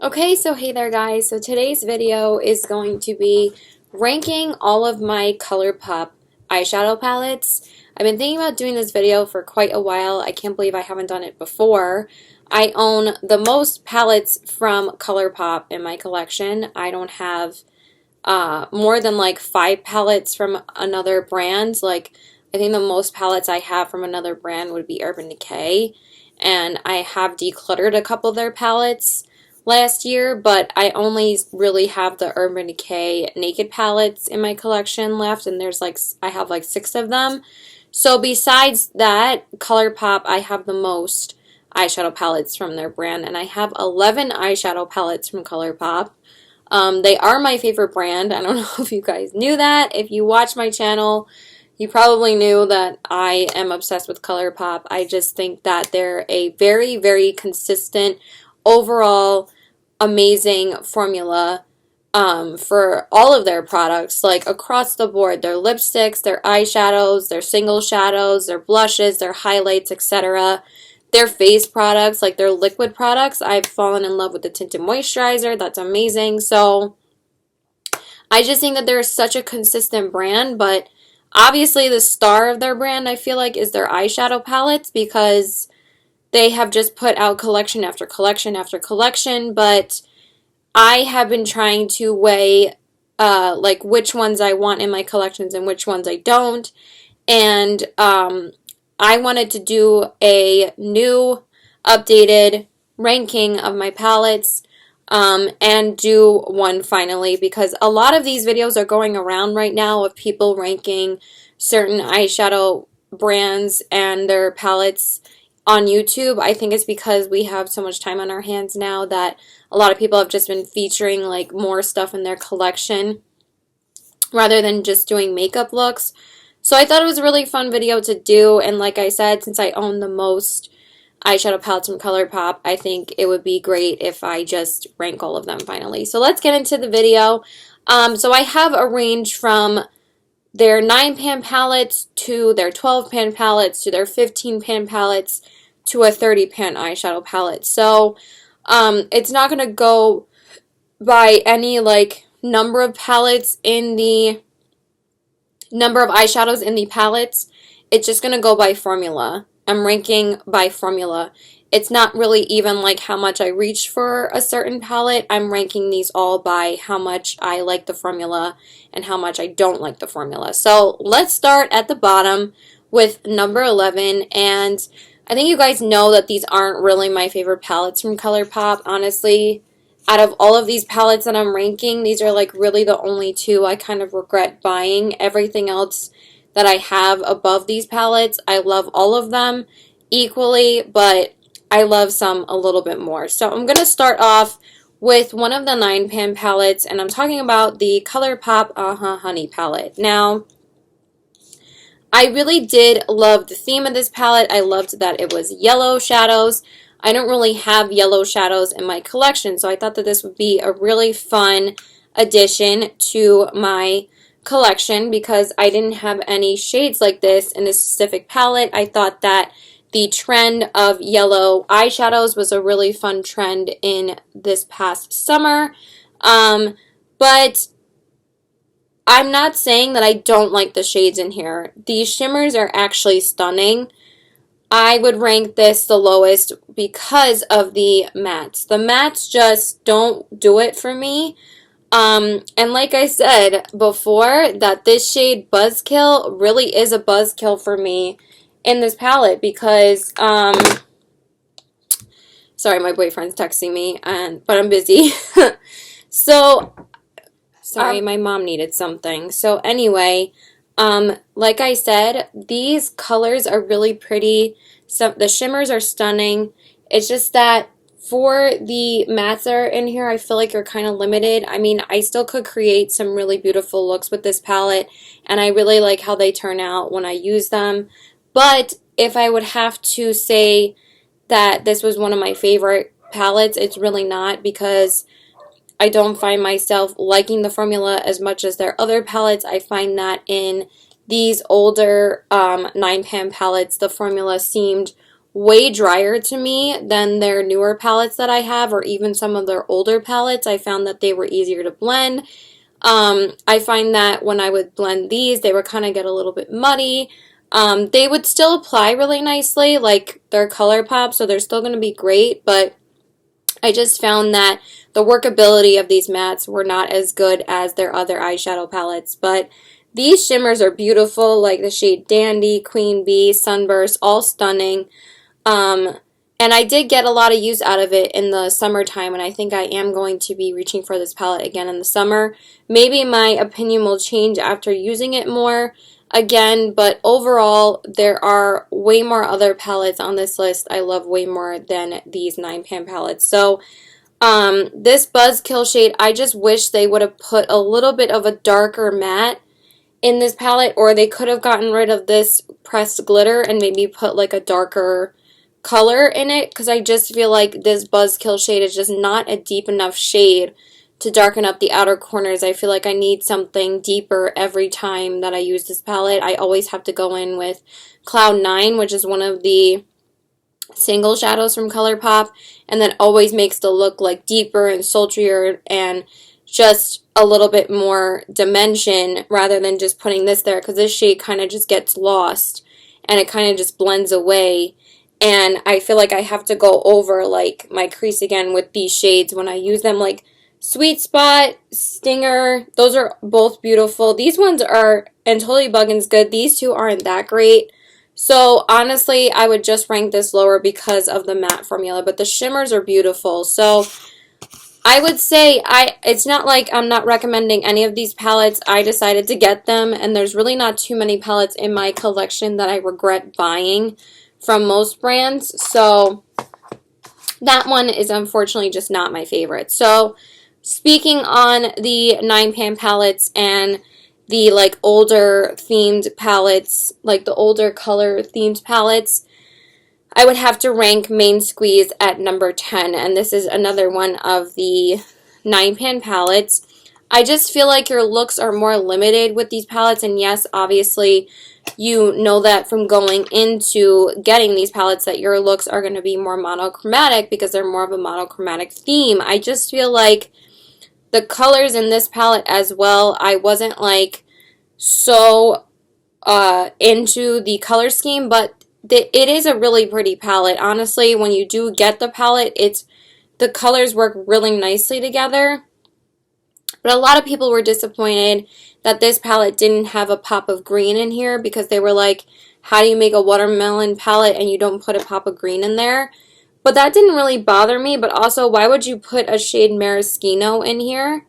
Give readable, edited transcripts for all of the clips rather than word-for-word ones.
Okay, so hey there guys. So today's video is going to be ranking all of my Colourpop eyeshadow palettes. I've been thinking about doing this video for quite a while. I can't believe I haven't done it before. I own the most palettes from Colourpop in my collection. I don't have more than like 5 palettes from another brand. I think the most palettes I have from another brand would be Urban Decay. And I have decluttered a couple of their palettes last year, but I only really have the Urban Decay Naked palettes in my collection left, and I have like 6 of them. So besides that, Colourpop, I have the most eyeshadow palettes from their brand, and I have 11 eyeshadow palettes from Colourpop. They are my favorite brand. I don't know if you guys knew that. If you watch my channel, you probably knew that I am obsessed with Colourpop. I just think that they're a very, very consistent, overall amazing formula for all of their products, like across the board. Their lipsticks, their eyeshadows, their single shadows, their blushes, their highlights, etc. Their face products, like their liquid products. I've fallen in love with the tinted moisturizer. That's amazing. So I just think that they're such a consistent brand, but obviously the star of their brand, I feel like, is their eyeshadow palettes, because they have just put out collection after collection after collection, but I have been trying to weigh like which ones I want in my collections and which ones I don't. And I wanted to do a new updated ranking of my palettes and do one finally, because a lot of these videos are going around right now of people ranking certain eyeshadow brands and their palettes on YouTube. I think it's because we have so much time on our hands now that a lot of people have just been featuring like more stuff in their collection rather than just doing makeup looks. So I thought it was a really fun video to do, and like I said, since I own the most eyeshadow palettes from Colourpop, I think it would be great if I just rank all of them finally. So let's get into the video. So I have a range from their 9-pan palettes to their 12-pan palettes to their 15-pan palettes to a 30-pan eyeshadow palette. So it's not going to go by any like number of palettes in the number of eyeshadows in the palettes. It's just going to go by formula. I'm ranking by formula. It's not really even like how much I reach for a certain palette. I'm ranking these all by how much I like the formula and how much I don't like the formula. So let's start at the bottom with number 11. And I think you guys know that these aren't really my favorite palettes from Colourpop. Honestly, out of all of these palettes that I'm ranking, these are like really the only 2 I kind of regret buying. Everything else that I have above these palettes, I love all of them equally, but I love some a little bit more. So I'm going to start off with one of the 9-pan palettes, and I'm talking about the Colourpop Honey palette. Now, I really did love the theme of this palette. I loved that it was yellow shadows. I don't really have yellow shadows in my collection, so I thought that this would be a really fun addition to my collection because I didn't have any shades like this in this specific palette. I thought that the trend of yellow eyeshadows was a really fun trend in this past summer. But I'm not saying that I don't like the shades in here. These shimmers are actually stunning. I would rank this the lowest because of the mattes. The mattes just don't do it for me. And like I said before, that this shade Buzzkill really is a buzzkill for me in this palette because, sorry, my boyfriend's texting me, but I'm busy. So, sorry, my mom needed something. So anyway, like I said, these colors are really pretty. So the shimmers are stunning. It's just that for the mattes that are in here, I feel like you're kind of limited. I mean, I still could create some really beautiful looks with this palette, and I really like how they turn out when I use them. But if I would have to say that this was one of my favorite palettes, it's really not, because I don't find myself liking the formula as much as their other palettes. I find that in these older 9-pan palettes, the formula seemed way drier to me than their newer palettes that I have, or even some of their older palettes. I found that they were easier to blend. I find that when I would blend these, they would kind of get a little bit muddy. They would still apply really nicely, like they're Colourpop, so they're still going to be great, but I just found that the workability of these mattes were not as good as their other eyeshadow palettes. But these shimmers are beautiful, like the shade Dandy, Queen Bee, Sunburst, all stunning. And I did get a lot of use out of it in the summertime, and I think I am going to be reaching for this palette again in the summer. Maybe my opinion will change after using it more again, but overall, there are way more other palettes on this list I love way more than these 9pan palettes. So, this Buzzkill shade, I just wish they would have put a little bit of a darker matte in this palette, or they could have gotten rid of this pressed glitter and maybe put like a darker color in it, because I just feel like this Buzzkill shade is just not a deep enough shade to darken up the outer corners. I feel like I need something deeper every time that I use this palette. I always have to go in with Cloud 9, which is one of the single shadows from Colourpop, and that always makes the look like deeper and sultrier and just a little bit more dimension rather than just putting this there, because this shade kind of just gets lost and it kind of just blends away. And I feel like I have to go over like my crease again with these shades when I use them, like Sweet Spot, Stinger. Those are both beautiful. These ones are, and Totally Buggin's good. These two aren't that great. So honestly, I would just rank this lower because of the matte formula, but the shimmers are beautiful. So I would say it's not like I'm not recommending any of these palettes. I decided to get them, and there's really not too many palettes in my collection that I regret buying from most brands. So that one is unfortunately just not my favorite. So speaking on the 9pan palettes and the like older themed palettes, like the older color themed palettes, I would have to rank Main Squeeze at number 10, and this is another one of the 9pan palettes. I just feel like your looks are more limited with these palettes, and yes, obviously, you know that from going into getting these palettes that your looks are going to be more monochromatic because they're more of a monochromatic theme. I just feel like the colors in this palette as well, I wasn't like so into the color scheme, but it is a really pretty palette. Honestly, when you do get the palette, the colors work really nicely together. But a lot of people were disappointed that this palette didn't have a pop of green in here, because they were like, how do you make a watermelon palette and you don't put a pop of green in there? But that didn't really bother me, but also, why would you put a shade Maraschino in here?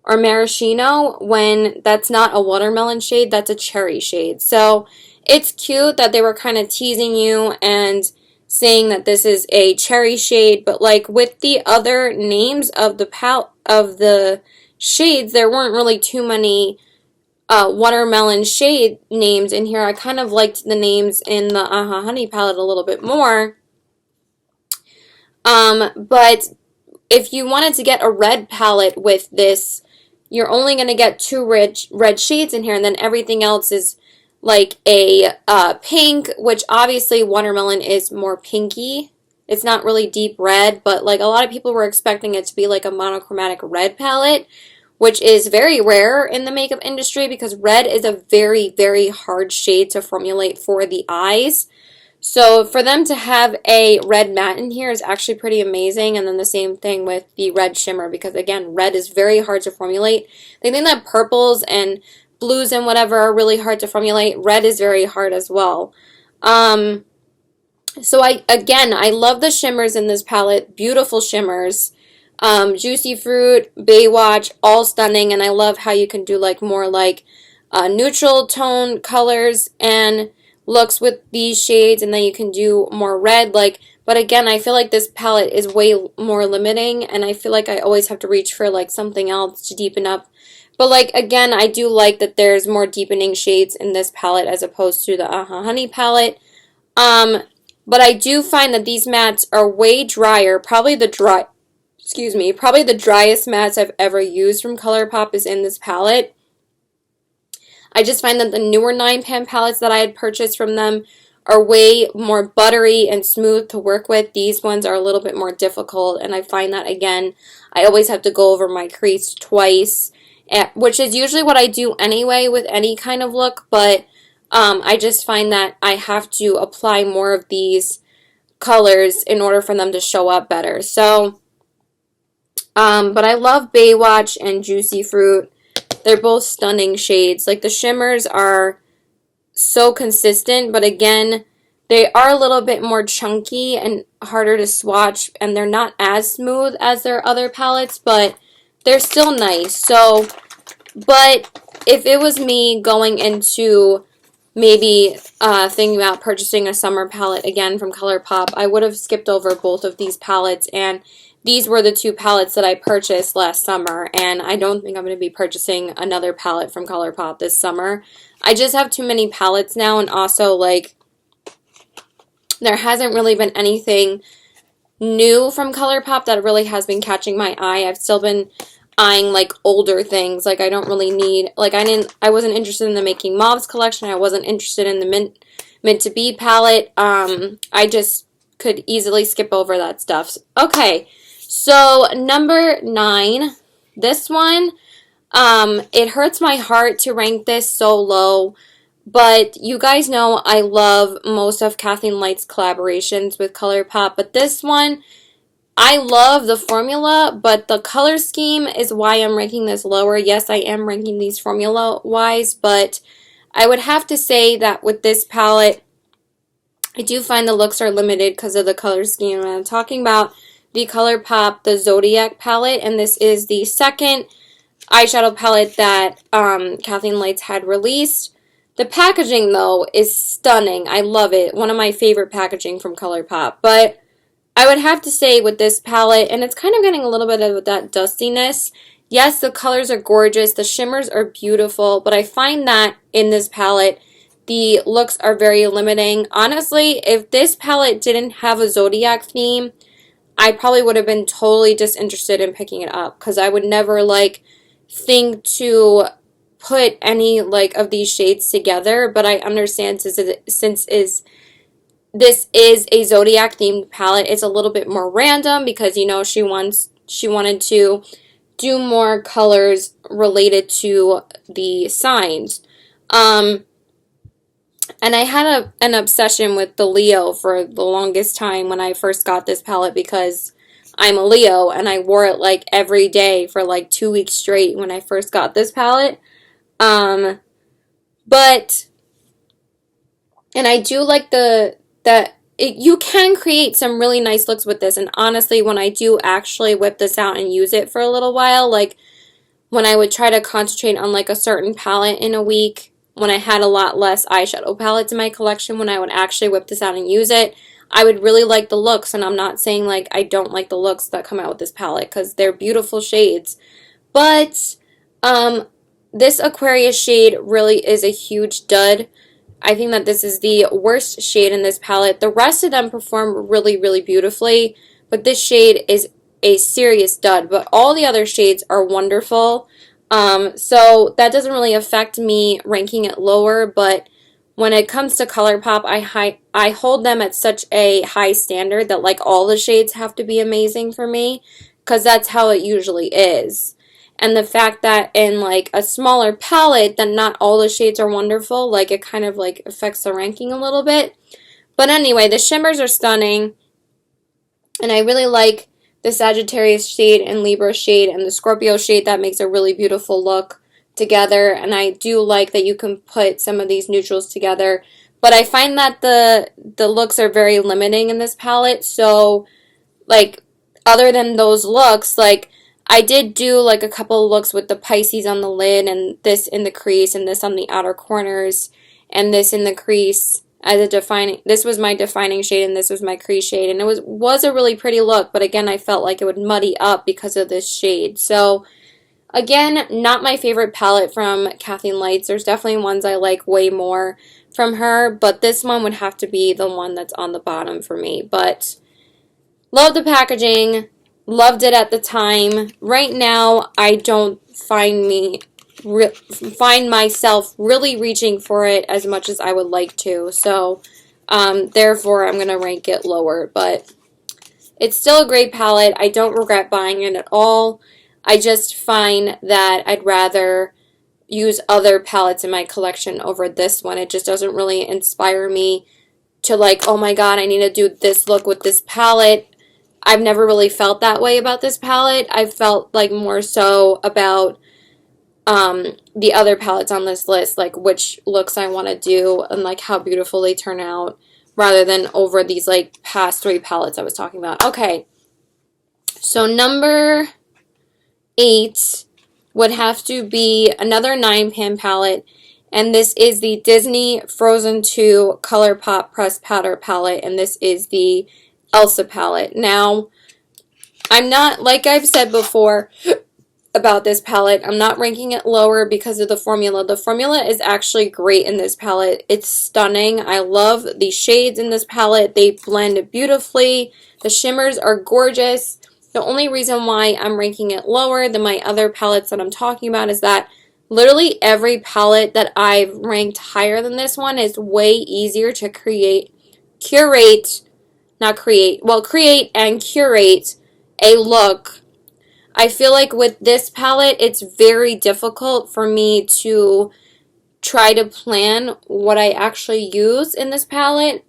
Or Maraschino, when that's not a watermelon shade, that's a cherry shade. So it's cute that they were kind of teasing you and saying that this is a cherry shade, but like with the other names of the shades, there weren't really too many watermelon shade names in here. I kind of liked the names in the Honey palette a little bit more. But if you wanted to get a red palette with this, you're only going to get two red shades in here, and then everything else is like a pink, which obviously watermelon is more pinky. It's not really deep red, but like a lot of people were expecting it to be like a monochromatic red palette, which is very rare in the makeup industry because red is a very, very hard shade to formulate for the eyes. So for them to have a red matte in here is actually pretty amazing. And then the same thing with the red shimmer, because again, red is very hard to formulate. They think that purples and blues and whatever are really hard to formulate. Red is very hard as well. So I love the shimmers in this palette. Beautiful shimmers. Juicy Fruit, Baywatch, all stunning. And I love how you can do like more like neutral tone colors and looks with these shades, and then you can do more red, like, but again, I feel like this palette is way more limiting, and I feel like I always have to reach for like something else to deepen up. But like, again, I do like that there's more deepening shades in this palette as opposed to the Honey palette. But I do find that these mattes are way drier. Probably the driest mattes I've ever used from Colourpop is in this palette. I just find that the newer 9pan palettes that I had purchased from them are way more buttery and smooth to work with. These ones are a little bit more difficult, and I find that, again, I always have to go over my crease twice, which is usually what I do anyway with any kind of look, but I just find that I have to apply more of these colors in order for them to show up better. So, but I love Baywatch and Juicy Fruit. They're both stunning shades. Like, the shimmers are so consistent, but again, they are a little bit more chunky and harder to swatch, and they're not as smooth as their other palettes, but they're still nice. So, but if it was me going into maybe thinking about purchasing a summer palette again from Colourpop, I would have skipped over both of these palettes, and these were the two palettes that I purchased last summer, and I don't think I'm going to be purchasing another palette from Colourpop this summer. I just have too many palettes now, and also, like, there hasn't really been anything new from Colourpop that really has been catching my eye. I've still been eyeing, like, older things. Like, I don't really need, like, I wasn't interested in the Making Mauves collection. I wasn't interested in the Mint to Be palette. I just could easily skip over that stuff. Okay, so number 9, this one, it hurts my heart to rank this so low, but you guys know I love most of Kathleen Light's collaborations with Colourpop, but this one, I love the formula, but the color scheme is why I'm ranking this lower. Yes, I am ranking these formula-wise, but I would have to say that with this palette, I do find the looks are limited because of the color scheme. And I'm talking about the Colourpop, the Zodiac palette, and this is the second eyeshadow palette that Kathleen Lights had released. The packaging, though, is stunning. I love it. One of my favorite packaging from Colourpop. But I would have to say with this palette, and it's kind of getting a little bit of that dustiness. Yes, the colors are gorgeous. The shimmers are beautiful. But I find that in this palette, the looks are very limiting. Honestly, if this palette didn't have a Zodiac theme, I probably would have been totally disinterested in picking it up. Because I would never, like, think to put any, like, of these shades together. But I understand since this is a Zodiac themed palette, it's a little bit more random because, you know, she wanted to do more colors related to the signs. And I had an obsession with the Leo for the longest time when I first got this palette because I'm a Leo and I wore it like every day for like 2 weeks straight when I first got this palette. And I do like you can create some really nice looks with this, and honestly, when I do actually whip this out and use it for a little while, like when I would try to concentrate on like a certain palette in a week, when I had a lot less eyeshadow palettes in my collection, when I would actually whip this out and use it, I would really like the looks, and I'm not saying like I don't like the looks that come out with this palette, because they're beautiful shades, but this Aquarius shade really is a huge dud. I think that this is the worst shade in this palette. The rest of them perform really, really beautifully, but this shade is a serious dud. But all the other shades are wonderful, so that doesn't really affect me ranking it lower, but when it comes to Colourpop, I hold them at such a high standard that like all the shades have to be amazing for me, because that's how it usually is. And the fact that in like a smaller palette that not all the shades are wonderful, like it kind of like affects the ranking a little bit. But anyway, the shimmers are stunning. And I really like the Sagittarius shade and Libra shade and the Scorpio shade. That makes a really beautiful look together. And I do like that you can put some of these neutrals together. But I find that the looks are very limiting in this palette. So like other than those looks, like I did do like a couple of looks with the Pisces on the lid and this in the crease and this on the outer corners and this in the crease as a this was my defining shade and this was my crease shade, and it was a really pretty look, but again I felt like it would muddy up because of this shade. So again, not my favorite palette from Kathleen Lights. There's definitely ones I like way more from her, but this one would have to be the one that's on the bottom for me. But love the packaging. Loved it at the time. Right now, I don't find myself really reaching for it as much as I would like to. So, Therefore, I'm going to rank it lower. But it's still a great palette. I don't regret buying it at all. I just find that I'd rather use other palettes in my collection over this one. It just doesn't really inspire me to like, oh my god, I need to do this look with this palette. I've never really felt that way about this palette. I've felt like more so about the other palettes on this list, like which looks I want to do and like how beautiful they turn out, rather than over these like past 3 palettes I was talking about. Okay, so number 8 would have to be another 9-pan palette, and this is the Disney Frozen 2 Colourpop Pressed Powder palette, and this is the Elsa palette. Now, I'm not, like I've said before about this palette, I'm not ranking it lower because of the formula. The formula is actually great in this palette. It's stunning. I love the shades in this palette. They blend beautifully. The shimmers are gorgeous. The only reason why I'm ranking it lower than my other palettes that I'm talking about is that literally every palette that I've ranked higher than this one is way easier to create and curate a look. I feel like with this palette, it's very difficult for me to try to plan what I actually use in this palette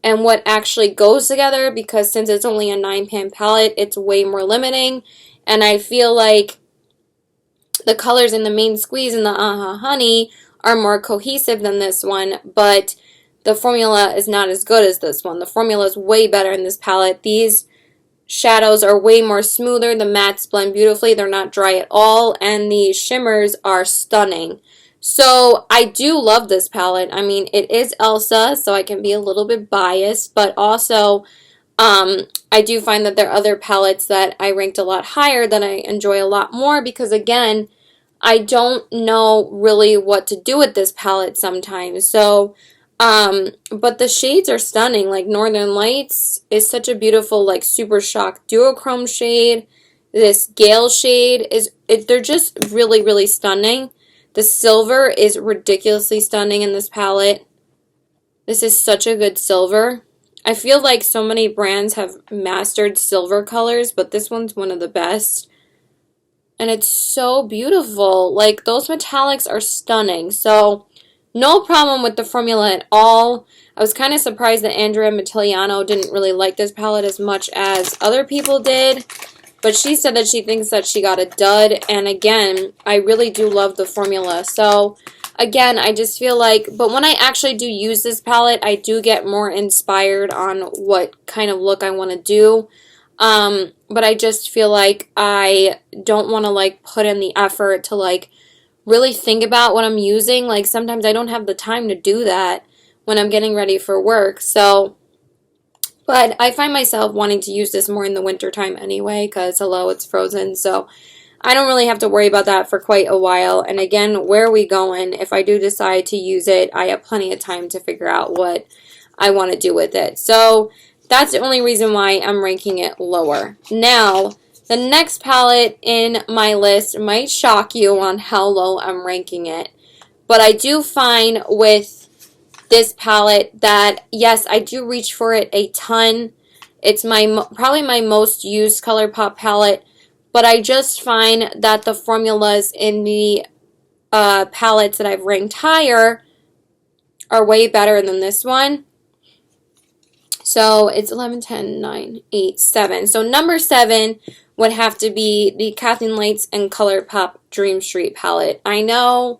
and what actually goes together, because since it's only a 9-pan palette, it's way more limiting, and I feel like the colors in the main squeeze and the Honey are more cohesive than this one, but the formula is not as good as this one. The formula is way better in this palette. These shadows are way more smoother. The mattes blend beautifully. They're not dry at all. And the shimmers are stunning. So I do love this palette. I mean, it is Elsa, so I can be a little bit biased. But also, I do find that there are other palettes that I ranked a lot higher that I enjoy a lot more. Because again, I don't know really what to do with this palette sometimes. So but the shades are stunning. Like Northern Lights is such a beautiful, like super shock duochrome shade. This Gale shade they're just really, really stunning. The silver is ridiculously stunning in this palette. This is such a good silver. I feel like so many brands have mastered silver colors, but this one's one of the best. And it's so beautiful. Like, those metallics are stunning. So no problem with the formula at all. I was kind of surprised that Andrea Mattiliano didn't really like this palette as much as other people did. But she said that she thinks that she got a dud. And again, I really do love the formula. So again, I just feel like, but when I actually do use this palette, I do get more inspired on what kind of look I want to do. But I just feel like I don't want to like put in the effort to like really think about what I'm using. Like sometimes I don't have the time to do that when I'm getting ready for work. So, but I find myself wanting to use this more in the winter time anyway, because hello, it's frozen. So I don't really have to worry about that for quite a while. And again, where are we going? If I do decide to use it, I have plenty of time to figure out what I want to do with it. So that's the only reason why I'm ranking it lower. Now, the next palette in my list might shock you on how low I'm ranking it. But I do find with this palette that, yes, I do reach for it a ton. It's probably my most used Colourpop palette. But I just find that the formulas in the palettes that I've ranked higher are way better than this one. So it's 11, 10, 9, 8, 7. So number 7 would have to be the Kathleen Lights and Colourpop Dream Street palette. I know,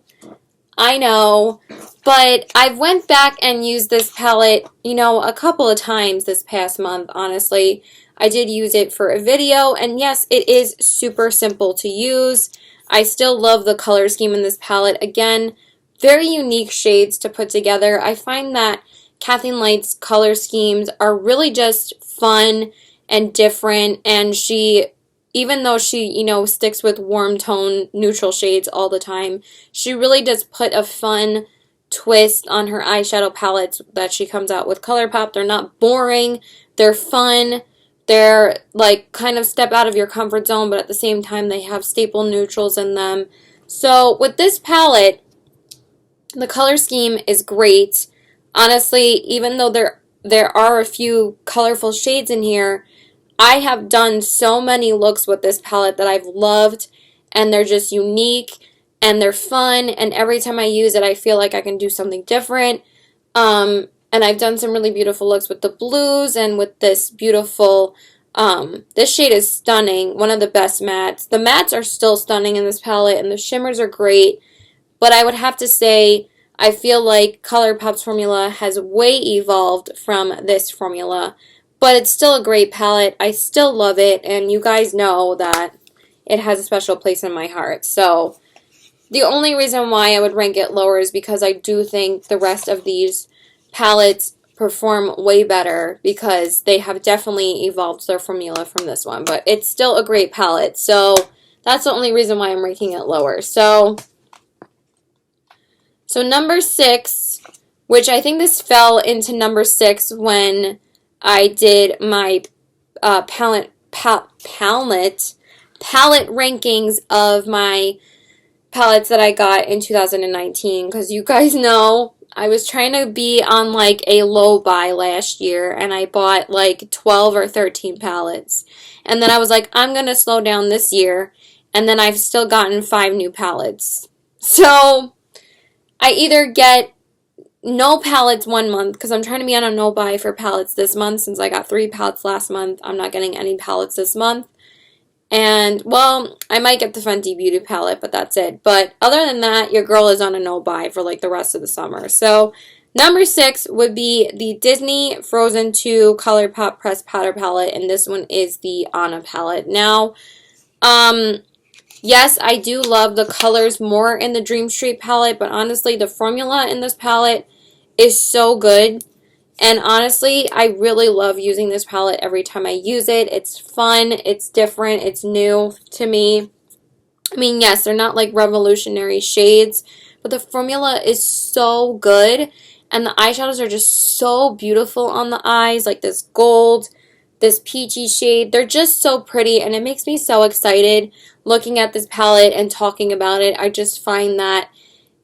but I've went back and used this palette, you know, a couple of times this past month, honestly. I did use it for a video, and yes, it is super simple to use. I still love the color scheme in this palette. Again, very unique shades to put together. I find that Kathleen Light's color schemes are really just fun and different, and she, even though she, you know, sticks with warm tone neutral shades all the time, she really does put a fun twist on her eyeshadow palettes that she comes out with Colourpop. They're not boring, they're fun, they're like kind of step out of your comfort zone, but at the same time they have staple neutrals in them. So with this palette, the color scheme is great. Honestly, even though there are a few colorful shades in here, I have done so many looks with this palette that I've loved, and they're just unique and they're fun, and every time I use it I feel like I can do something different. And I've done some really beautiful looks with the blues and with this beautiful, this shade is stunning, one of the best mattes. The mattes are still stunning in this palette, and the shimmers are great, but I would have to say I feel like Colourpop's formula has way evolved from this formula, but it's still a great palette. I still love it, and you guys know that it has a special place in my heart. So the only reason why I would rank it lower is because I do think the rest of these palettes perform way better because they have definitely evolved their formula from this one, but it's still a great palette. So that's the only reason why I'm ranking it lower. So number 6, which I think this fell into number 6 when I did my palette rankings of my palettes that I got in 2019, because you guys know I was trying to be on like a low buy last year, and I bought like 12 or 13 palettes, and then I was like, I'm gonna slow down this year, and then I've still gotten 5 new palettes. So I either get no palettes one month, because I'm trying to be on a no buy for palettes this month since I got 3 palettes last month. I'm not getting any palettes this month. And, well, I might get the Fenty Beauty palette, but that's it. But other than that, your girl is on a no buy for like the rest of the summer. So number 6 would be the Disney Frozen 2 Colourpop Pressed Powder palette, and this one is the Anna palette. Now, yes, I do love the colors more in the Dream Street palette, but honestly, the formula in this palette is so good. And honestly, I really love using this palette every time I use it. It's fun, it's different, it's new to me. I mean, yes, they're not like revolutionary shades, but the formula is so good. And the eyeshadows are just so beautiful on the eyes, like this gold, this peachy shade. They're just so pretty, and it makes me so excited looking at this palette and talking about it. I just find that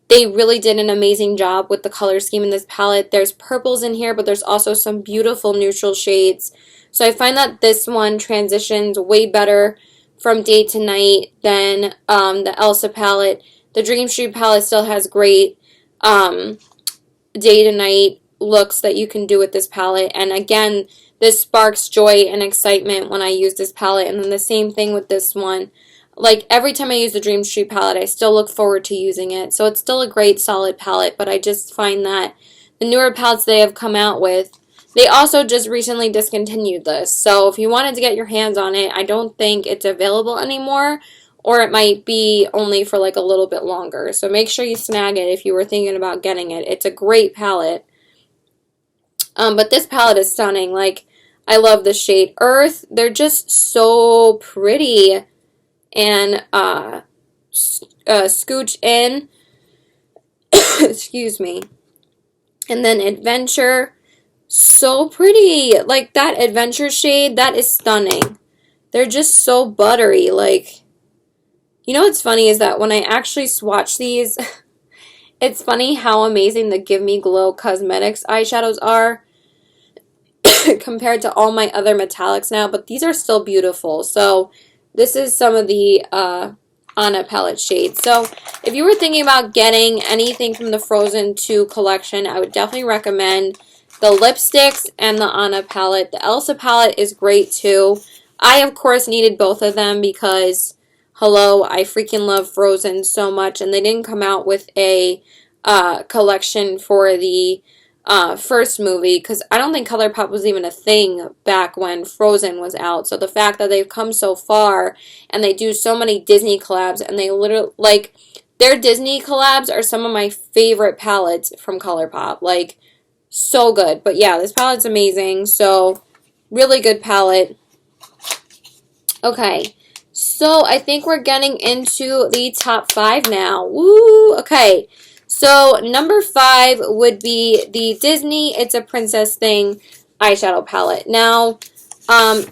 they really did an amazing job with the color scheme in this palette. There's purples in here, but there's also some beautiful neutral shades. So I find that this one transitions way better from day to night than the Elsa palette. The Dream Street palette still has great day to night looks that you can do with this palette. And again, this sparks joy and excitement when I use this palette. And then the same thing with this one. Like, every time I use the Dream Street palette, I still look forward to using it. So it's still a great, solid palette, but I just find that the newer palettes they have come out with, they also just recently discontinued this. So if you wanted to get your hands on it, I don't think it's available anymore, or it might be only for like a little bit longer. So make sure you snag it if you were thinking about getting it. It's a great palette. But this palette is stunning. Like, I love the shade Earth. They're just so pretty. And scooch in, excuse me, and then Adventure, so pretty. Like, that Adventure shade, that is stunning. They're just so buttery. Like, you know what's funny is that when I actually swatch these, it's funny how amazing the Give Me Glow Cosmetics eyeshadows are compared to all my other metallics now, but these are still beautiful. So this is some of the Anna palette shades. So if you were thinking about getting anything from the Frozen 2 collection, I would definitely recommend the lipsticks and the Anna palette. The Elsa palette is great too. I, of course, needed both of them because, hello, I freaking love Frozen so much. And they didn't come out with a collection for the first movie, because I don't think Colourpop was even a thing back when Frozen was out. So the fact that they've come so far and they do so many Disney collabs, and they literally, like, their Disney collabs are some of my favorite palettes from Colourpop. Like, so good. But yeah, this palette's amazing. So really good palette. Okay, so I think we're getting into the top 5 now. Woo! Okay. So number 5 would be the Disney It's a Princess Thing eyeshadow palette. Now,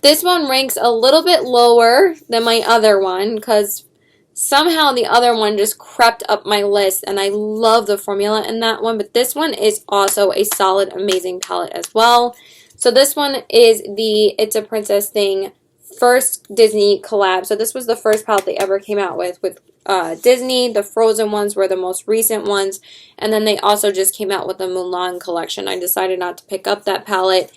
this one ranks a little bit lower than my other one because somehow the other one just crept up my list, and I love the formula in that one, but this one is also a solid, amazing palette as well. So this one is the It's a Princess Thing first Disney collab. So this was the first palette they ever came out with Disney. The Frozen ones were the most recent ones, and then they also just came out with the Mulan collection. I decided not to pick up that palette.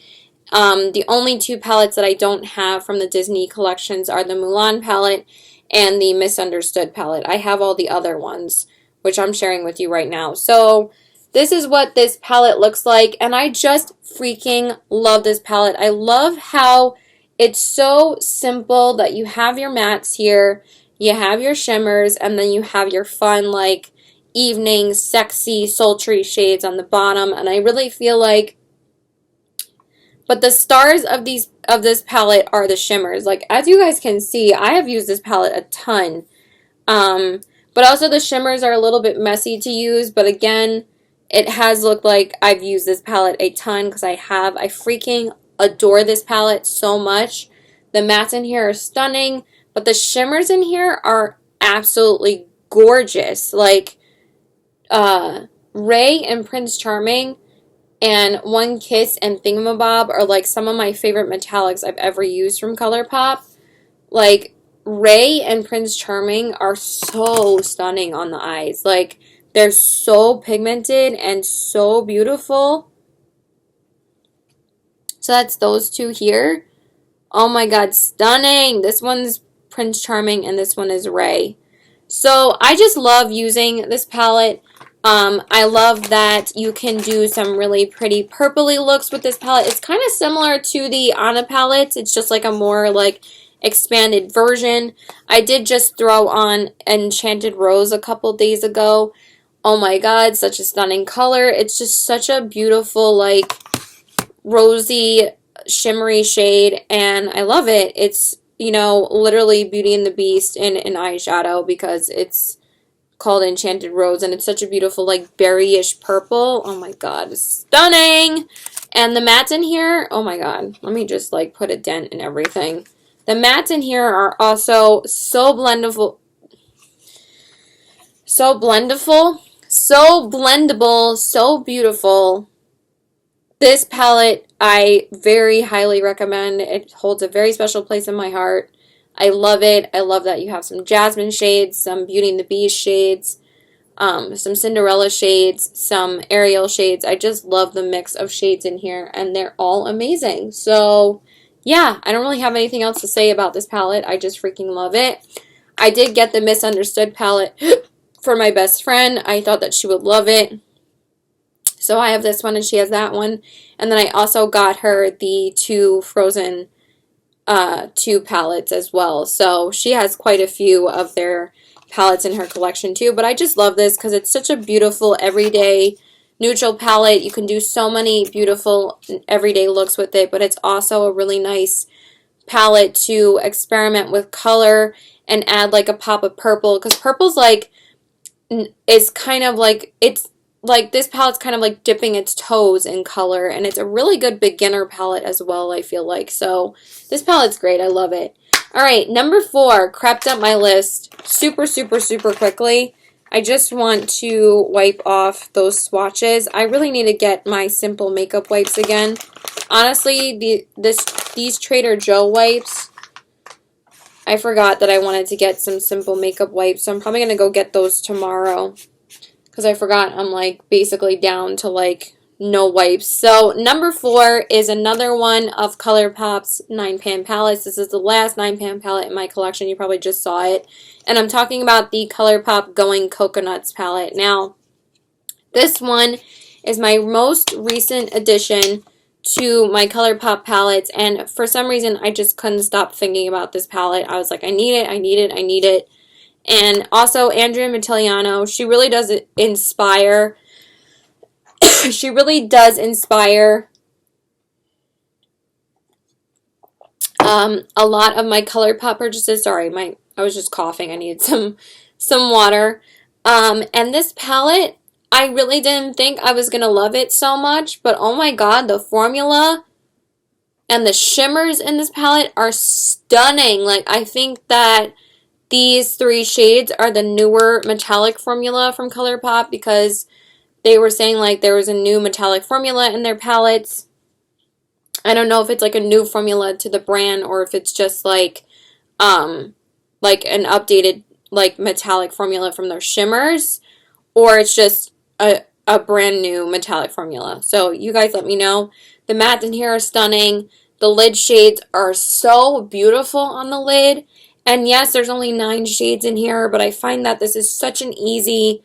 The only two palettes that I don't have from the Disney collections are the Mulan palette and the Misunderstood palette. I have all the other ones, which I'm sharing with you right now. So this is what this palette looks like, and I just freaking love this palette. I love how it's so simple that you have your mattes here, you have your shimmers, and then you have your fun, like, evening, sexy, sultry shades on the bottom, and I really feel like but the stars of this palette are the shimmers. Like, as you guys can see, I have used this palette a ton. But also the shimmers are a little bit messy to use. But again, it has looked like I've used this palette a ton because I have. I freaking adore this palette so much. The mattes in here are stunning. But the shimmers in here are absolutely gorgeous. Like, Ray and Prince Charming and One Kiss and Thingamabob are like some of my favorite metallics I've ever used from Colourpop. Like, Ray and Prince Charming are so stunning on the eyes. Like, they're so pigmented and so beautiful. So that's those two here. Oh my god, stunning! This one's Prince Charming and this one is Ray. So I just love using this palette. I love that you can do some really pretty purpley looks with this palette. It's kind of similar to the Anna palette. It's just like a more like expanded version. I did just throw on Enchanted Rose a couple days ago. Oh my god, such a stunning color. It's just such a beautiful, like, rosy, shimmery shade, and I love it. It's, you know, literally Beauty and the Beast in an eyeshadow because it's called Enchanted Rose, and it's such a beautiful, like, berryish purple. Oh my god, stunning! And the mattes in here, oh my god, let me just, like, put a dent in everything. The mattes in here are also so blendable, so blendable, so beautiful. This palette I very highly recommend. It holds a very special place in my heart. I love it. I love that you have some Jasmine shades, some Beauty and the Beast shades, some Cinderella shades, some Ariel shades. I just love the mix of shades in here, and they're all amazing. So, yeah, I don't really have anything else to say about this palette. I just freaking love it. I did get the Misunderstood palette for my best friend. I thought that she would love it. So I have this one and she has that one. And then I also got her the two Frozen 2 palettes as well. So she has quite a few of their palettes in her collection too. But I just love this because it's such a beautiful everyday neutral palette. You can do so many beautiful everyday looks with it. But it's also a really nice palette to experiment with color and add like a pop of purple. Because purple's like, is kind of like, it's like this palette's kind of like dipping its toes in color, and it's a really good beginner palette as well, I feel like. So this palette's great. I love it. Alright, number 4 crept up my list super quickly. I just want to wipe off those swatches. I really need to get my simple makeup wipes again. Honestly, these Trader Joe wipes, I forgot that I wanted to get some simple makeup wipes, so I'm probably going to go get those tomorrow. Because I forgot I'm, like, basically down to, like, no wipes. So, number 4 is another one of Colourpop's 9-pan palettes. This is the last 9-pan palette in my collection. You probably just saw it. And I'm talking about the Colourpop Going Coconuts palette. Now, this one is my most recent addition to my Colourpop palettes. And for some reason, I just couldn't stop thinking about this palette. I was like, I need it, I need it, I need it. And also, Andrea Mitigliano, she really does inspire. She really does inspire a lot of my Colourpop purchases. Sorry, I was just coughing. I needed some water. And this palette, I really didn't think I was gonna love it so much, but oh my god, the formula and the shimmers in this palette are stunning. Like, I think that These three shades are the newer metallic formula from Colourpop because they were saying like there was a new metallic formula in their palettes. I don't know if it's like a new formula to the brand or if it's just like an updated like metallic formula from their shimmers, or it's just a brand new metallic formula. So you guys let me know. The mattes in here are stunning. The lid shades are so beautiful on the lid. And yes, there's only 9 shades in here, but I find that this is such an easy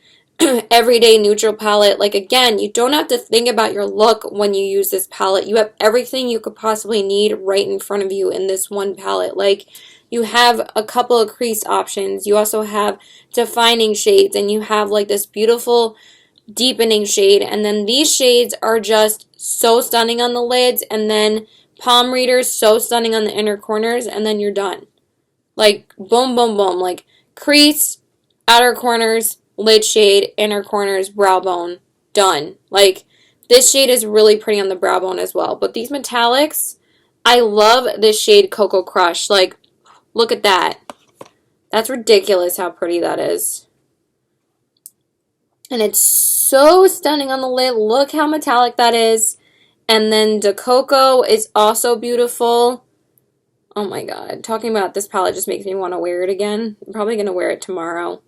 everyday neutral palette. Like, again, you don't have to think about your look when you use this palette. You have everything you could possibly need right in front of you in this one palette. Like, you have a couple of crease options. You also have defining shades, and you have like this beautiful deepening shade. And then these shades are just so stunning on the lids, and then palm readers so stunning on the inner corners, and then you're done. Like, boom, boom, boom. Like, crease, outer corners, lid shade, inner corners, brow bone, done. Like, this shade is really pretty on the brow bone as well. But these metallics, I love this shade Cocoa Crush. Like, look at that. That's ridiculous how pretty that is. And it's so stunning on the lid. Look how metallic that is. And then the Cocoa is also beautiful. Oh my god. Talking about this palette just makes me want to wear it again. I'm probably going to wear it tomorrow.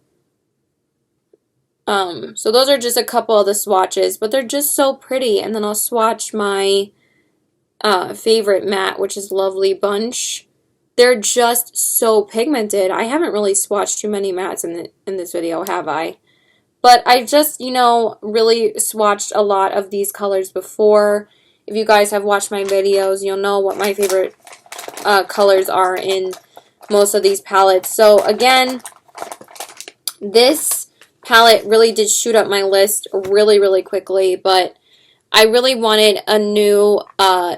So those are just a couple of the swatches, but they're just so pretty. And then I'll swatch my favorite matte, which is Lovely Bunch. They're just so pigmented. I haven't really swatched too many mattes in this video, have I? But I just, you know, really swatched a lot of these colors before. If you guys have watched my videos, you'll know what my favorite colors are in most of these palettes. So again, this palette really did shoot up my list really, really quickly, but I really wanted a new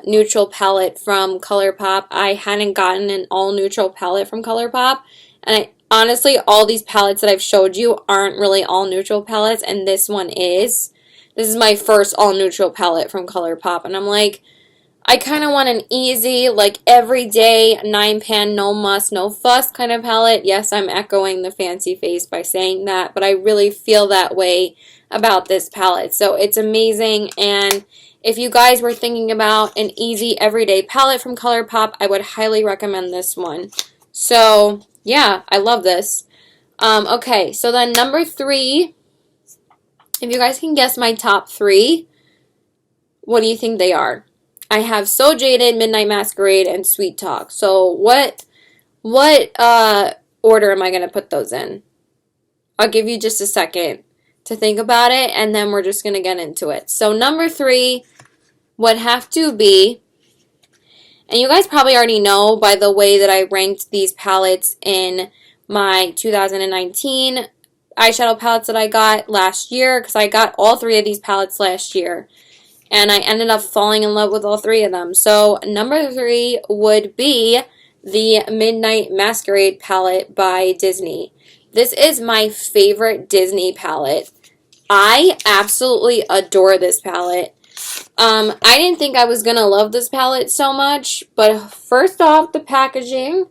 neutral palette from Colourpop. I hadn't gotten an all-neutral palette from Colourpop, and honestly, all these palettes that I've showed you aren't really all-neutral palettes, and this one is. This is my first all-neutral palette from Colourpop, and I'm like, I kind of want an easy, like, everyday, 9-pan, no muss, no fuss kind of palette. Yes, I'm echoing the fancy face by saying that, but I really feel that way about this palette. So it's amazing, and if you guys were thinking about an easy, everyday palette from Colourpop, I would highly recommend this one. So, yeah, I love this. Okay, so then number 3, if you guys can guess my top 3, what do you think they are? I have So Jaded, Midnight Masquerade, and Sweet Talk. So what order am I going to put those in? I'll give you just a second to think about it, and then we're just going to get into it. So number 3 would have to be, and you guys probably already know by the way that I ranked these palettes in my 2019 eyeshadow palettes that I got last year, because I got all 3 of these palettes last year. And I ended up falling in love with all 3 of them. So number 3 would be the Midnight Masquerade palette by Disney. This is my favorite Disney palette. I absolutely adore this palette. I didn't think I was going to love this palette so much, but first off, the packaging.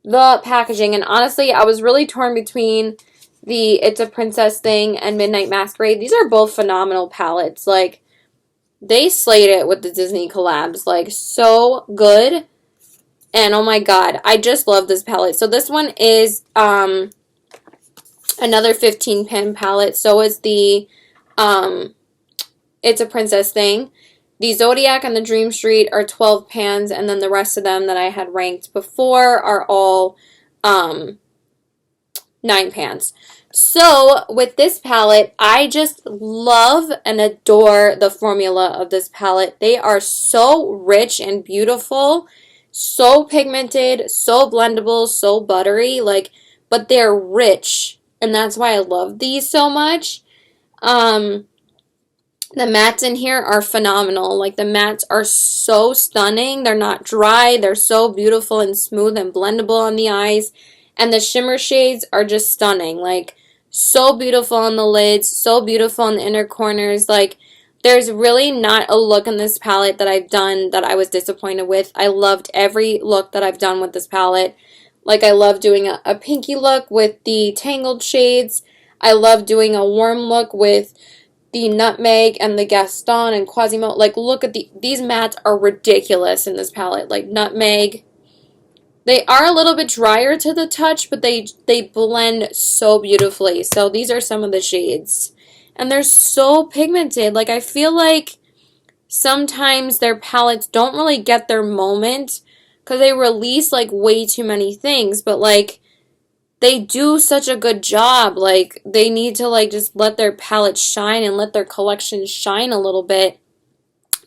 And honestly, I was really torn between the It's a Princess thing and Midnight Masquerade. These are both phenomenal palettes. Like, they slayed it with the Disney collabs, like, so good. And oh my god, I just love this palette. So this one is another 15-pan palette. So is the It's a Princess thing. The Zodiac and the Dream Street are 12 pans, and then the rest of them that I had ranked before are all 9 pans. So, with this palette, I just love and adore the formula of this palette. They are so rich and beautiful, so pigmented, so blendable, so buttery, like, but they're rich, and that's why I love these so much. The mattes in here are phenomenal. Like, the mattes are so stunning. They're not dry. They're so beautiful and smooth and blendable on the eyes. And the shimmer shades are just stunning. Like, so beautiful on the lids, so beautiful in the inner corners. Like, there's really not a look in this palette that I've done that I was disappointed with. I loved every look that I've done with this palette. Like I love doing a pinky look with the Tangled shades. I love doing a warm look with the Nutmeg and the Gaston and Quasimodo. Like look at these mattes are ridiculous in this palette. Like Nutmeg. They are a little bit drier to the touch, but they blend so beautifully. So these are some of the shades. And they're so pigmented. Like I feel like sometimes their palettes don't really get their moment because they release like way too many things, but like they do such a good job. Like they need to like just let their palette shine and let their collection shine a little bit.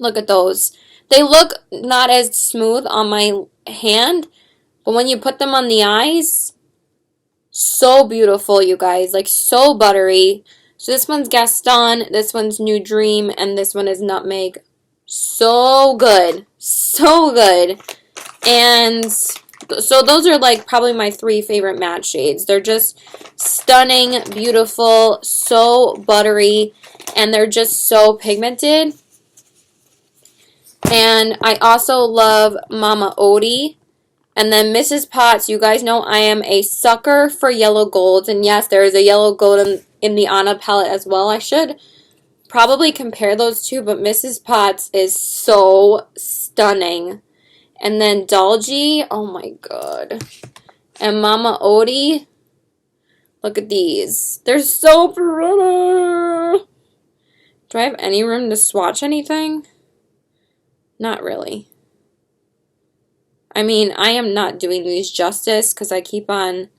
Look at those. They look not as smooth on my hand, but when you put them on the eyes, so beautiful, you guys. Like so buttery. So this one's Gaston, this one's New Dream, and this one is Nutmeg. So good. So good. And so those are like probably my 3 favorite matte shades. They're just stunning, beautiful, so buttery, and they're just so pigmented. And I also love Mama Odie. And then Mrs. Potts, you guys know I am a sucker for yellow golds. And yes, there is a yellow gold in the Anna palette as well. I should probably compare those two, but Mrs. Potts is so stunning. And then Dolgy, oh my god. And Mama Odie, look at these. They're so pretty. Do I have any room to swatch anything? Not really. I mean, I am not doing these justice because I keep on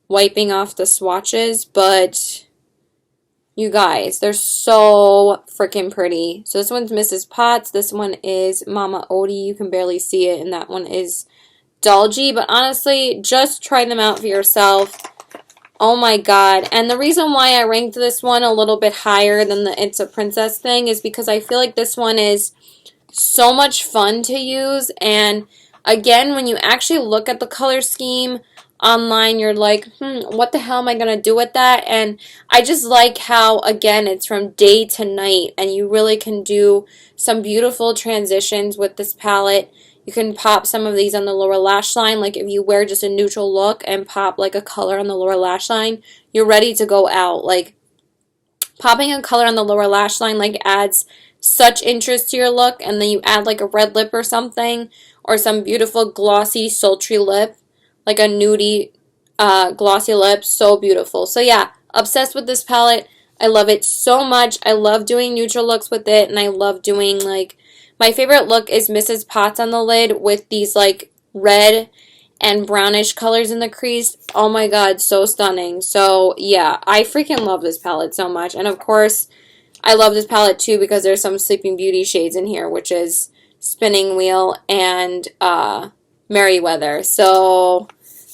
wiping off the swatches, but you guys, they're so freaking pretty. So this one's Mrs. Potts, this one is Mama Odie, you can barely see it, and that one is Dolgy, but honestly, just try them out for yourself. Oh my god, and the reason why I ranked this one a little bit higher than the It's a Princess thing is because I feel like this one is so much fun to use, and again, when you actually look at the color scheme online, you're like, what the hell am I going to do with that? And I just like how, again, it's from day to night, and you really can do some beautiful transitions with this palette. You can pop some of these on the lower lash line, like if you wear just a neutral look and pop like a color on the lower lash line, you're ready to go out. Like, popping a color on the lower lash line like adds such interest to your look, and then you add like a red lip or something, or some beautiful glossy sultry lip, like a nudie glossy lip, so beautiful. So yeah, obsessed with this palette. I love it so much. I love doing neutral looks with it, and I love doing like, my favorite look is Mrs. Potts on the lid with these like red and brownish colors in the crease. Oh my god, so stunning. So yeah, I freaking love this palette so much. And of course, I love this palette too because there's some Sleeping Beauty shades in here, which is Spinning Wheel and Merryweather. So,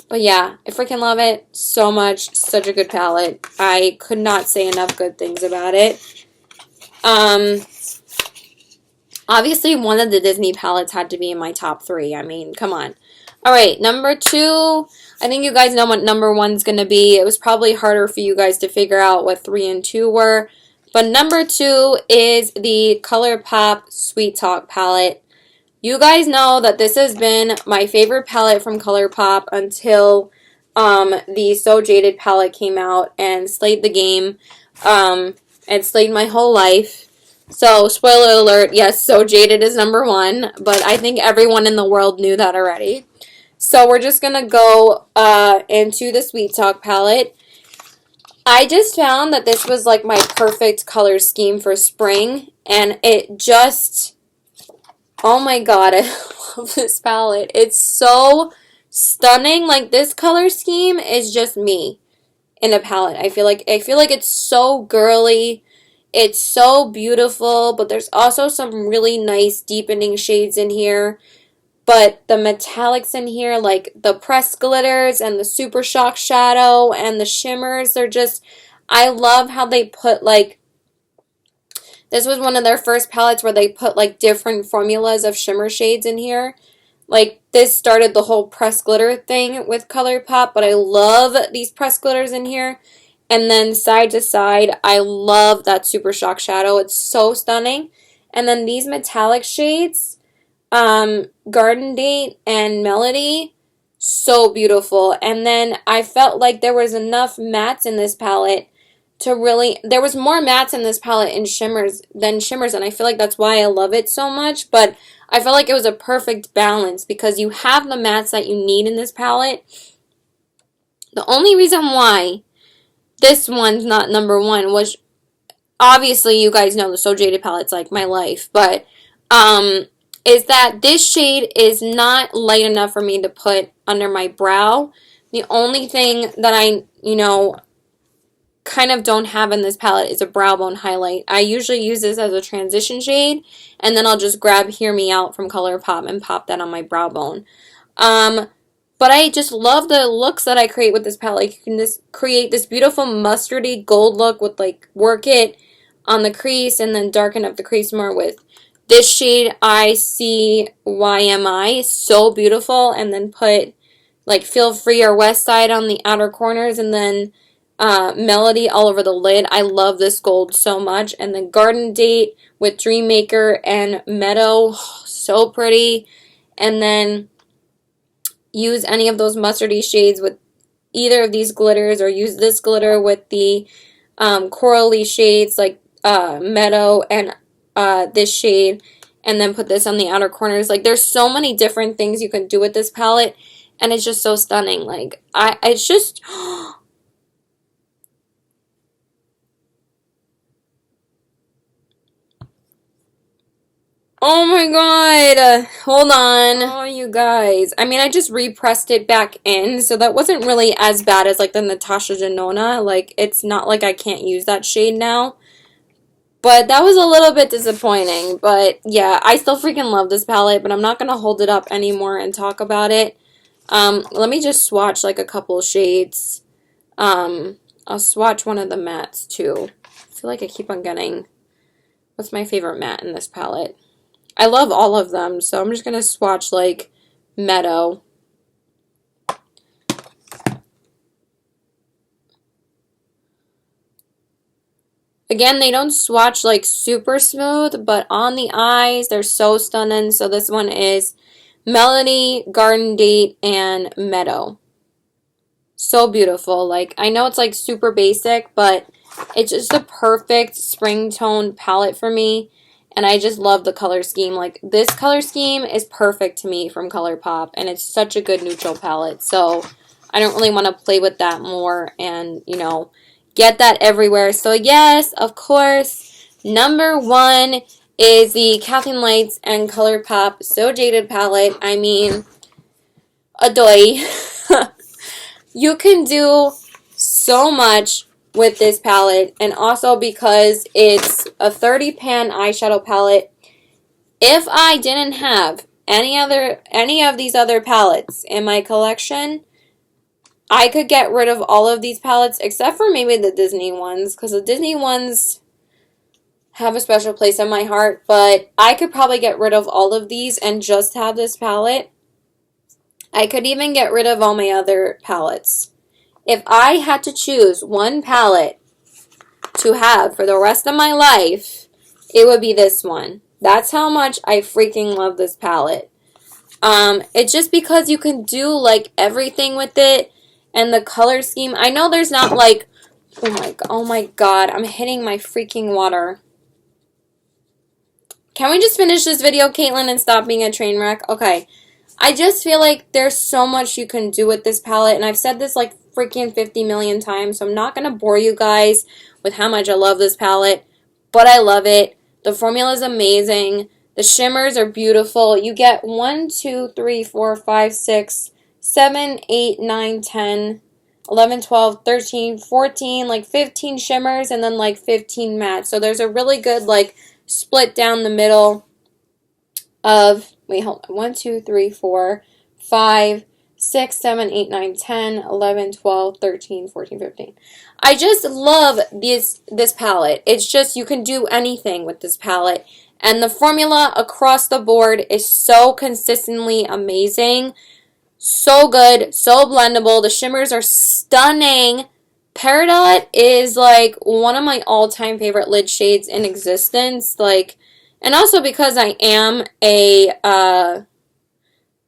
but yeah, I freaking love it so much. Such a good palette. I could not say enough good things about it. Obviously, one of the Disney palettes had to be in my top 3. I mean, come on. Alright, number 2. I think you guys know what number 1's going to be. It was probably harder for you guys to figure out what 3 and 2 were. But number 2 is the Colourpop Sweet Talk palette. You guys know that this has been my favorite palette from Colourpop until the So Jaded palette came out and slayed the game. And slayed my whole life. So, spoiler alert, yes, So Jaded is number 1, but I think everyone in the world knew that already. So, we're just going to go into the Sweet Talk palette. I just found that this was like my perfect color scheme for spring, and it just, oh my god, I love this palette. It's so stunning. Like, this color scheme is just me in a palette. I feel like it's so girly. It's so beautiful, but there's also some really nice deepening shades in here. But the metallics in here, like the pressed glitters and the Super Shock Shadow and the shimmers, they're just, I love how they put like, this was one of their first palettes where they put like different formulas of shimmer shades in here. Like, this started the whole pressed glitter thing with Colourpop, but I love these pressed glitters in here. And then side to side, I love that Super Shock Shadow. It's so stunning. And then these metallic shades, Garden Date and Melody, So beautiful. And then I felt like there was enough mattes in this palette to really, there was more mattes in this palette in shimmers than shimmers, and I feel like that's why I love it so much. But I felt like it was a perfect balance because you have the mattes that you need in this palette. The only reason why this one's not number one was, obviously you guys know the So Jaded palette's like my life, but is that this shade is not light enough for me to put under my brow. The only thing that I, kind of don't have in this palette is a brow bone highlight. I usually use this as a transition shade, and then I'll just grab Hear Me Out from Colourpop and pop that on my brow bone. But I just love the looks that I create with this palette. Like, you can just create this beautiful mustardy gold look with, like, work it on the crease and then darken up the crease more with this shade, ICYMI. So beautiful. And then put, like, Feel Free or West Side on the outer corners, and then Melody all over the lid. I love this gold so much. And then Garden Date with Dream Maker and Meadow. So pretty. And then use any of those mustardy shades with either of these glitters, or use this glitter with the corally shades like Meadow and this shade, and then put this on the outer corners. Like, there's so many different things you can do with this palette, and it's just so stunning. Like, it's just... Oh my god, hold on. Oh, you guys. I mean, I just repressed it back in, so that wasn't really as bad as, like, the Natasha Denona. Like, it's not like I can't use that shade now. But that was a little bit disappointing. But, yeah, I still freaking love this palette, but I'm not going to hold it up anymore and talk about it. Let me just swatch, like, a couple shades. I'll swatch one of the mattes, too. I feel like I keep on getting... What's my favorite matte in this palette? I love all of them, so I'm just going to swatch, like, Meadow. Again, they don't swatch, like, super smooth, but on the eyes, they're so stunning. So this one is Melody, Garden Date, and Meadow. So beautiful. Like, I know it's, like, super basic, but it's just a perfect spring tone palette for me. And I just love the color scheme. Like, this color scheme is perfect to me from Colourpop. And it's such a good neutral palette. So, I don't really want to play with that more and, get that everywhere. So, yes, of course, number one is the Kathleen Lights and Colourpop So Jaded palette. I mean, adoy. You can do so much with this palette, and also because it's a 30 pan eyeshadow palette. If I didn't have any of these other palettes in my collection, I could get rid of all of these palettes except for maybe the Disney ones, because the Disney ones have a special place in my heart. But I could probably get rid of all of these and just have this palette. I could even get rid of all my other palettes. If I had to choose one palette to have for the rest of my life, it would be this one. That's how much I freaking love this palette. It's just because you can do, like, everything with it, and the color scheme. I know there's not, like, oh my god, I'm hitting my freaking water. Can we just finish this video, Caitlin, and stop being a train wreck? Okay. I just feel like there's so much you can do with this palette, and I've said this like freaking 50 million times, so I'm not going to bore you guys with how much I love this palette, but I love it. The formula is amazing. The shimmers are beautiful. You get 1, 2, 3, 4, 5, 6, 7, 8, 9, 10, 11, 12, 13, 14, like 15 shimmers, and then like 15 mattes. So there's a really good like split down the middle of, wait, hold on, 1, 2, 3, 4, 5, 6, 7, 8, 9, 10, 11, 12, 13, 14, 15. I just love this palette. It's just, you can do anything with this palette. And the formula across the board is so consistently amazing. So good, so blendable. The shimmers are stunning. Peridot is like one of my all-time favorite lid shades in existence. Like, and also because I am a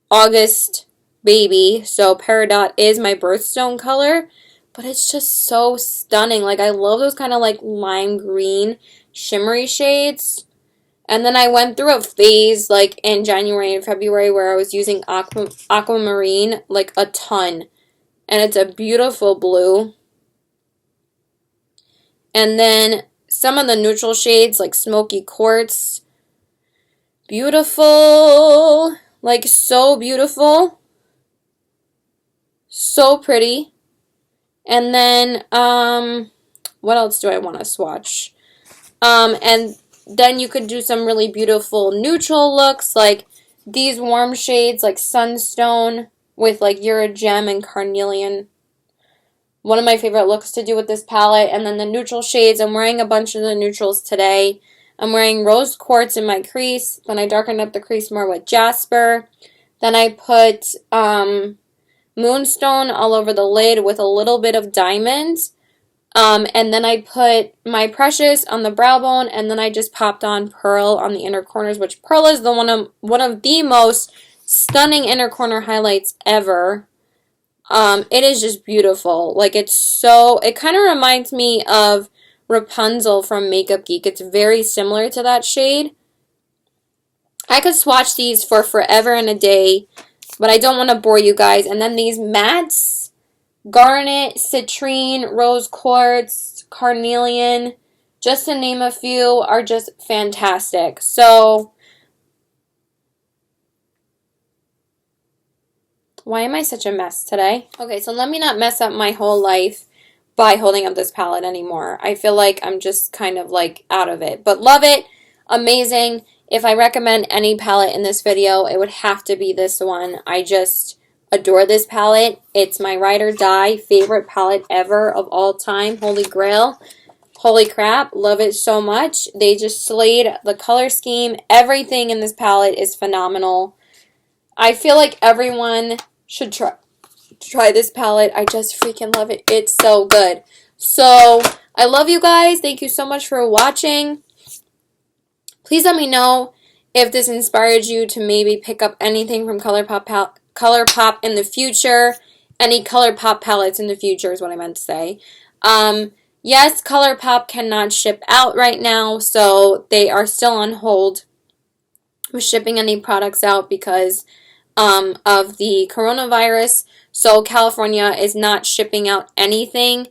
August baby. So Peridot is my birthstone color. But it's just so stunning. Like, I love those kind of like lime green shimmery shades. And then I went through a phase like in January and February where I was using aquamarine like a ton. And it's a beautiful blue. And then some of the neutral shades like Smoky Quartz. Beautiful. Like, so beautiful. So pretty. And then, what else do I want to swatch? And then you could do some really beautiful neutral looks, like these warm shades, like Sunstone with like Eurogem and Carnelian. One of my favorite looks to do with this palette. And then the neutral shades, I'm wearing a bunch of the neutrals today. I'm wearing Rose Quartz in my crease. Then I darkened up the crease more with Jasper. Then I put Moonstone all over the lid with a little bit of diamond. And then I put my Precious on the brow bone, and then I just popped on Pearl on the inner corners, which Pearl is the one of the most stunning inner corner highlights ever. It is just beautiful. Like, it kind of reminds me of Rapunzel from Makeup Geek. It's very similar to that shade. I could swatch these for forever and a day, but I don't want to bore you guys. And then these mattes, Garnet, Citrine, Rose Quartz, Carnelian, just to name a few, are just fantastic. So, why am I such a mess today? Okay, so let me not mess up my whole life by holding up this palette anymore. I feel like I'm just kind of like out of it. But love it. Amazing. If I recommend any palette in this video, it would have to be this one. I just adore this palette. It's my ride or die favorite palette ever of all time. Holy grail. Holy crap. Love it so much. They just slayed the color scheme. Everything in this palette is phenomenal. I feel like everyone should try this palette. I just freaking love it. It's so good. So, I love you guys. Thank you so much for watching. Please let me know if this inspired you to maybe pick up anything from Colourpop in the future. Any Colourpop palettes in the future is what I meant to say. Yes, Colourpop cannot ship out right now, so they are still on hold with shipping any products out because of the coronavirus. So California is not shipping out anything.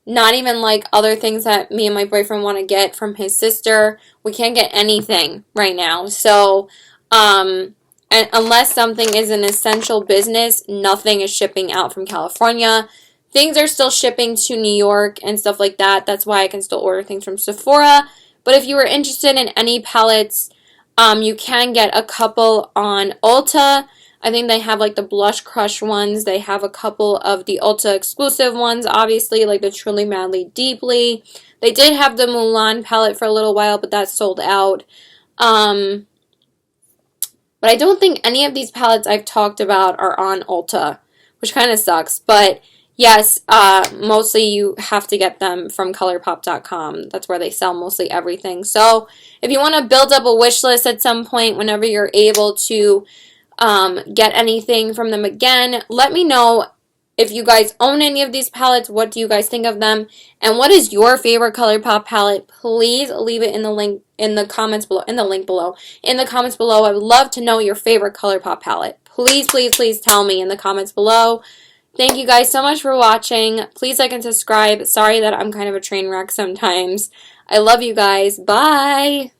Not even like other things that me and my boyfriend want to get from his sister. We can't get anything right now. So, and unless something is an essential business, nothing is shipping out from California. Things are still shipping to New York and stuff like that. That's why I can still order things from Sephora. But if you are interested in any palettes, you can get a couple on Ulta. I think they have like the Blush Crush ones. They have a couple of the Ulta exclusive ones, obviously, like the Truly Madly Deeply. They did have the Mulan palette for a little while, but that's sold out. But I don't think any of these palettes I've talked about are on Ulta, which kind of sucks. But yes, mostly you have to get them from Colourpop.com. That's where they sell mostly everything. So if you want to build up a wish list at some point whenever you're able to get anything from them again, let me know if you guys own any of these palettes. What do you guys think of them? And what is your favorite Colourpop palette? Please leave it in the link in the comments below. In the comments below. I would love to know your favorite Colourpop palette. Please, please, please tell me in the comments below. Thank you guys so much for watching. Please like and subscribe. Sorry that I'm kind of a train wreck sometimes. I love you guys. Bye.